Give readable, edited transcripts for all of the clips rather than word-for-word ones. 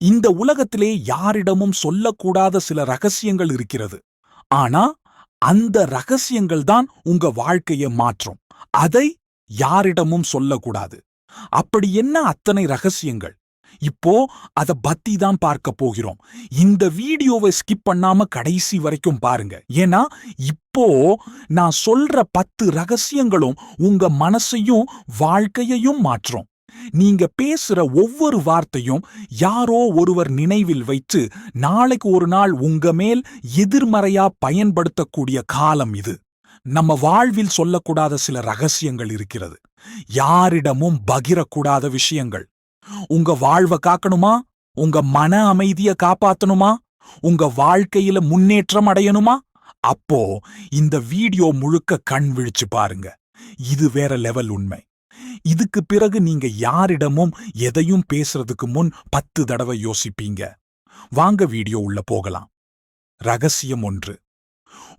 இந்த உலகத்திலே யாரிடமும் சொல்லக்கூடாத சில ரகசியங்கள் இருக்கிறது. ஆனா அந்த ரகசியங்கள் தான் உங்க வாழ்க்கையை மாற்றும். அதை யாரிடமும் சொல்லக்கூடாது. அப்படி என்ன அத்தனை ரகசியங்கள்? இப்போ அத பத்தி தான் பார்க்க போகிறோம். இந்த வீடியோவை ஸ்கிப் பண்ணாம கடைசி வரைக்கும் பாருங்க. ஏன்னா இப்போ நான் சொல்ற 10 ரகசியங்களும் உங்க மனசையும் வாழ்க்கையையும் மாற்றும். நீங்க பேசுற ஒவ்வொரு வார்த்தையும் யாரோ ஒருவர் நினைவில் வைத்து நாளைக்கு ஒரு நாள் உங்க மேல் எதிர்மறையா பயன்படுத்தக்கூடிய காலம் இது. நம்ம வாழ்வில் சொல்லக்கூடாத சில ரகசியங்கள் இருக்கிறது. யாரிடமும் பகிரக்கூடாத விஷயங்கள். உங்க வாழ்வை காக்கணுமா? உங்க மன அமைதியை காப்பாத்தணுமா? உங்க வாழ்க்கையில முன்னேற்றம் அடையணுமா? அப்போ இந்த வீடியோ முழுக்க கண் விழிச்சு பாருங்க. இது வேற லெவல் உண்மை. இதுக்கு பிறகு நீங்க யாரிடமும் எதையும் பேசுறதுக்கு முன் 10 தடவை யோசிப்பீங்க. வாங்க வீடியோ உள்ள போகலாம். ரகசியம் 1.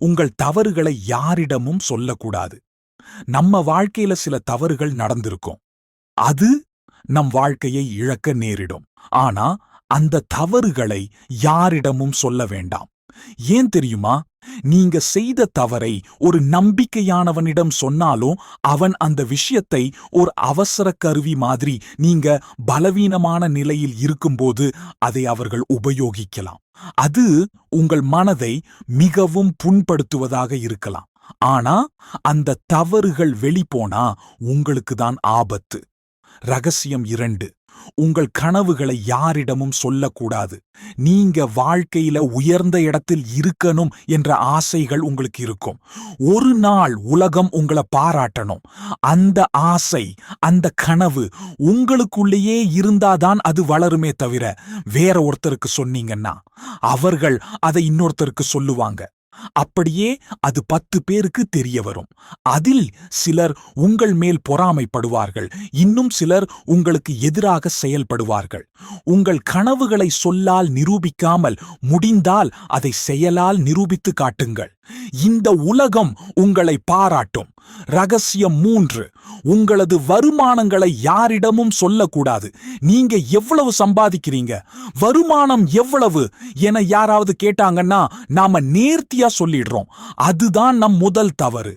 உங்கள் தவறுகளை யாரிடமும் சொல்லக்கூடாது. நம்ம வாழ்க்கையில சில தவறுகள் நடந்திருக்கும். அது நம் வாழ்க்கையை இழக்க நேரிடும். ஆனா அந்த தவறுகளை யாரிடமும் சொல்ல வேண்டாம். ஏன் தெரியுமா? நீங்க செய்த தவறை ஒரு நம்பிக்கையானவனிடம் சொன்னாலும் அவன் அந்த விஷயத்தை ஒரு அவசர கருவி மாதிரி நீங்க பலவீனமான நிலையில் இருக்கும்போது அதை அவர்கள் உபயோகிக்கலாம். அது உங்கள் மனதை மிகவும் புண்படுத்துவதாக இருக்கலாம். ஆனா அந்த தவறுகள் வெளிப்போனா உங்களுக்கு தான் ஆபத்து. ரகசியம் 2. உங்கள் கனவுகளை யாரிடமும் சொல்லக்கூடாது. நீங்க வாழ்க்கையில உயர்ந்த இடத்தில் இருக்கணும் என்ற ஆசைகள் உங்களுக்கு இருக்கும். ஒரு நாள் உலகம் உங்களை பாராட்டணும். அந்த ஆசை, அந்த கனவு உங்களுக்குள்ளேயே இருந்தாதான் அது வளருமே தவிர வேற ஒருத்தருக்கு சொன்னீங்கன்னா அவர்கள் அதை இன்னொருத்தருக்கு சொல்லுவாங்க. அப்படியே அது 10 பேருக்கு தெரிய வரும். அதில் சிலர் உங்கள் மேல் பொறாமைப்படுவார்கள். இன்னும் சிலர் உங்களுக்கு எதிராக செயல்படுவார்கள். உங்கள் கனவுகளை சொல்லால் நிரூபிக்காமல் முடிந்தால் அதை செயலால் நிரூபித்து காட்டுங்கள். இந்த உலகம் உங்களை பாராட்டும். ரகசியம் 3. உங்களது வருமானங்களை யாரிடமும் சொல்லக்கூடாது. நீங்க எவ்வளவு சம்பாதிக்கிறீங்க, வருமானம் எவ்வளவு என யாராவது கேட்டாங்கன்னா நாம நேர்த்தியா சொல்லிடுறோம். அதுதான் நம் முதல் தவறு.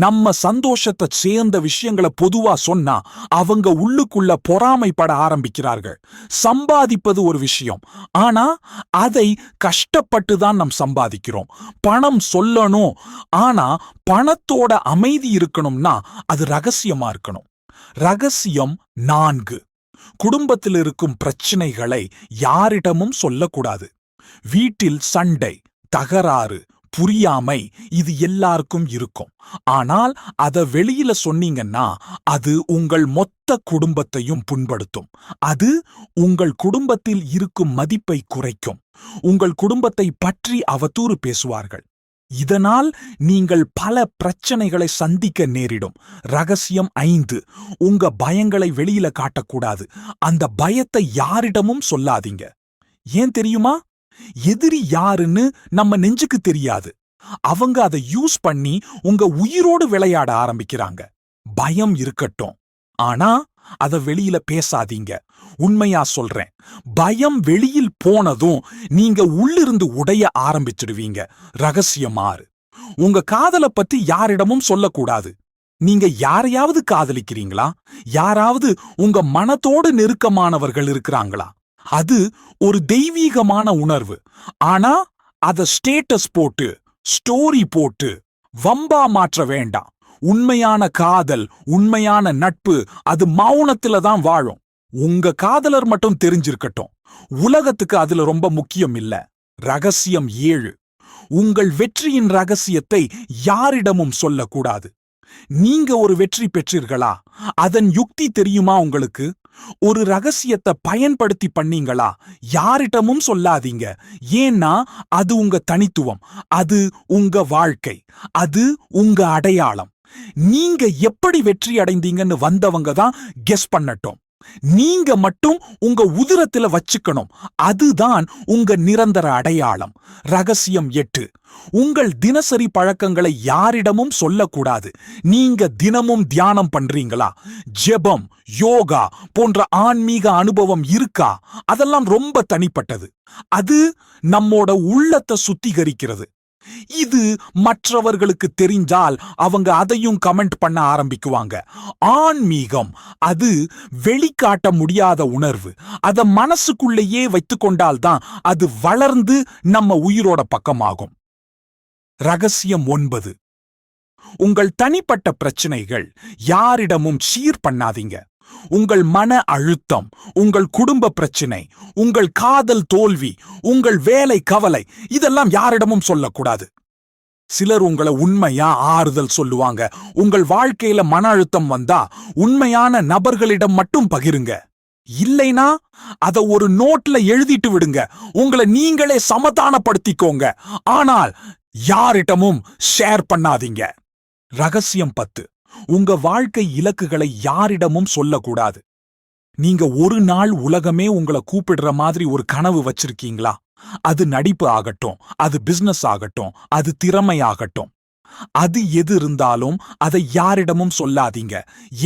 நம்ம சந்தோஷத்தை சேர்ந்த விஷயங்களை பொதுவா சொன்னா அவங்க உள்ளுக்குள்ள பொறாமைப்பட ஆரம்பிக்கிறார்கள். சம்பாதிப்பது ஒரு விஷயம், ஆனா அதை கஷ்டப்பட்டு தான் நாம் சம்பாதிக்கிறோம். பணம் சொல்லணும், ஆனா பணத்தோட அமைதி இருக்கணும்னா அது ரகசியமா இருக்கணும். ரகசியம் 4. குடும்பத்தில் இருக்கும் பிரச்சனைகளை யாரிடமும் சொல்லக்கூடாது. வீட்டில் சண்டை, தகராறு, புரியாமை இது எல்லாருக்கும் இருக்கும். ஆனால் அத வெளியில சொன்னீங்கன்னா அது உங்கள் மொத்த குடும்பத்தையும் புண்படுத்தும். அது உங்கள் குடும்பத்தில் இருக்கும் மதிப்பை குறைக்கும். உங்கள் குடும்பத்தை பற்றி அவதூறு பேசுவார்கள். இதனால் நீங்கள் பல பிரச்சனைகளை சந்திக்க நேரிடும். ரகசியம் 5. உங்க பயங்களை வெளியில காட்டக்கூடாது. அந்த பயத்தை யாரிடமும் சொல்லாதீங்க. ஏன் தெரியுமா? எதிரி யாருன்னு நம்ம நெஞ்சுக்கு தெரியாது. அவங்க அதை யூஸ் பண்ணி உங்க உயிரோடு விளையாட ஆரம்பிக்கிறாங்க. பயம் இருக்கட்டும், ஆனா அத வெளியில பேசாதீங்க. உண்மையா சொல்றேன், பயம் வெளியில் போனதும் நீங்க உள்ளிருந்து உடைய ஆரம்பிச்சிடுவீங்க. ரகசியம் 6. உங்க காதலை பத்தி யாரிடமும் சொல்லக்கூடாது. நீங்க யாரையாவது காதலிக்கிறீங்களா? யாராவது உங்க மனத்தோடு நெருக்கமானவர்கள் இருக்கிறாங்களா? அது ஒரு தெய்வீகமான உணர்வு. ஆனா அத ஸ்டேட்டஸ் போட்டு, ஸ்டோரி போட்டு வம்பா மாற்ற வேண்டாம். உண்மையான காதல், உண்மையான நட்பு அது மௌனத்துல தான் வாழும். உங்க காதலர் மட்டும் தெரிஞ்சிருக்கட்டும். உலகத்துக்கு அதுல ரொம்ப முக்கியம் இல்ல. ரகசியம் 7. உங்கள் வெற்றியின் ரகசியத்தை யாரிடமும் சொல்லக்கூடாது. நீங்க ஒரு வெற்றி பெற்றீர்களா? அதன் யுக்தி தெரியுமா உங்களுக்கு? ஒரு ரகசியத்தை பயன்படுத்தி பண்ணீங்களா? யாரிடமும் சொல்லாதீங்க. ஏன்னா அது உங்க தனித்துவம், அது உங்க வாழ்க்கை, அது உங்க அடையாளம். நீங்க எப்படி வெற்றி அடைந்தீங்கன்னு வந்தவங்க தான் கெஸ் பண்ணட்டும். நீங்க மட்டும் உங்க உதிரத்துல வச்சுக்கணும். அதுதான் உங்க நிரந்தர அடையாளம். ரகசியம் 8. உங்கள் தினசரி பழக்கங்களை யாரிடமும் சொல்லக்கூடாது. நீங்க தினமும் தியானம் பண்றீங்களா? ஜெபம், யோகா போன்ற ஆன்மீக அனுபவம் இருக்கா? அதெல்லாம் ரொம்ப தனிப்பட்டது. அது நம்மோட உள்ளத்தை சுத்திகரிக்கிறது. இது மற்றவர்களுக்கு தெரிஞ்சால் அவங்க அதையும் கமெண்ட் பண்ண ஆரம்பிக்குவாங்க. ஆன்மீகம் அது வெளிக்காட்ட முடியாத உணர்வு. அத மனசுக்குள்ளேயே வைத்துக்கொண்டால்தான் அது வளர்ந்து நம்ம உயிரோட பக்கமாகும். ரகசியம் 9. உங்கள் தனிப்பட்ட பிரச்சனைகள் யாரிடமும் ஷேர் பண்ணாதீங்க. உங்கள் மன அழுத்தம், உங்கள் குடும்ப பிரச்சனை, உங்கள் காதல் தோல்வி, உங்கள் வேலை கவலை இதெல்லாம் யாரிடமும் சொல்லக்கூடாது. சிலர் உங்களை உண்மையா ஆறுதல் சொல்லுவாங்க. உங்கள் வாழ்க்கையில மன அழுத்தம் வந்தா உண்மையான நபர்களிடம் மட்டும் பகிருங்க. இல்லைனா அத ஒரு நோட்ல எழுதிட்டு விடுங்க. உங்களை நீங்களே சமாதானப்படுத்திக்கோங்க. ஆனால் யாரிடமும் ஷேர் பண்ணாதீங்க. ரகசியம் 10. உங்க வாழ்க்கை இலக்குகளை யாரிடமும் சொல்லக்கூடாது. நீங்க ஒரு நாள் உலகமே உங்களை கூப்பிடுற மாதிரி ஒரு கனவு வச்சிருக்கீங்களா? அது நடிப்பு ஆகட்டும், அது பிசினஸ் ஆகட்டும், அது திறமை ஆகட்டும், அது எது இருந்தாலும் அதை யாரிடமும் சொல்லாதீங்க.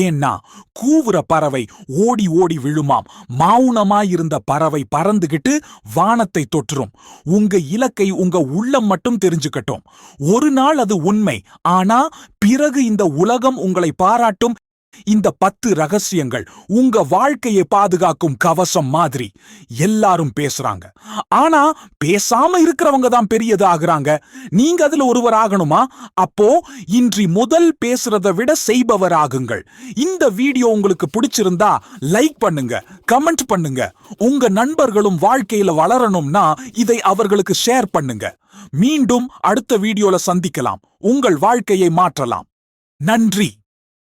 ஏன்னா கூவுற பறவை ஓடி ஓடி விழுமாம். மௌனமாயிருந்த பறவை பறந்துகிட்டு வானத்தை தொற்றுரும். உங்க இலக்கை உங்க உள்ளம் மட்டும் தெரிஞ்சுக்கட்டும். ஒரு நாள் அது உண்மை. ஆனா பிறகு இந்த உலகம் உங்களை பாராட்டும். இந்த 10 ரகசியங்கள் உங்க வாழ்க்கையை பாதுகாக்கும் கவசம் மாதிரி. எல்லாரும் பேசுறாங்க, ஆனா பேசாம இருக்கிறவங்க தான் பெரியது ஆகுறாங்க. நீங்க அதுல ஒருவர் ஆகணுமா? அப்போ இன்றி முதல் பேசுறதை விட செய்பவர் ஆகுங்கள். இந்த வீடியோ உங்களுக்கு பிடிச்சிருந்தா லைக் பண்ணுங்க, கமெண்ட் பண்ணுங்க. உங்க நண்பர்களும் வாழ்க்கையில வளரணும்னா இதை அவர்களுக்கு ஷேர் பண்ணுங்க. மீண்டும் அடுத்த வீடியோல சந்திக்கலாம். உங்கள் வாழ்க்கையை மாற்றலாம். நன்றி.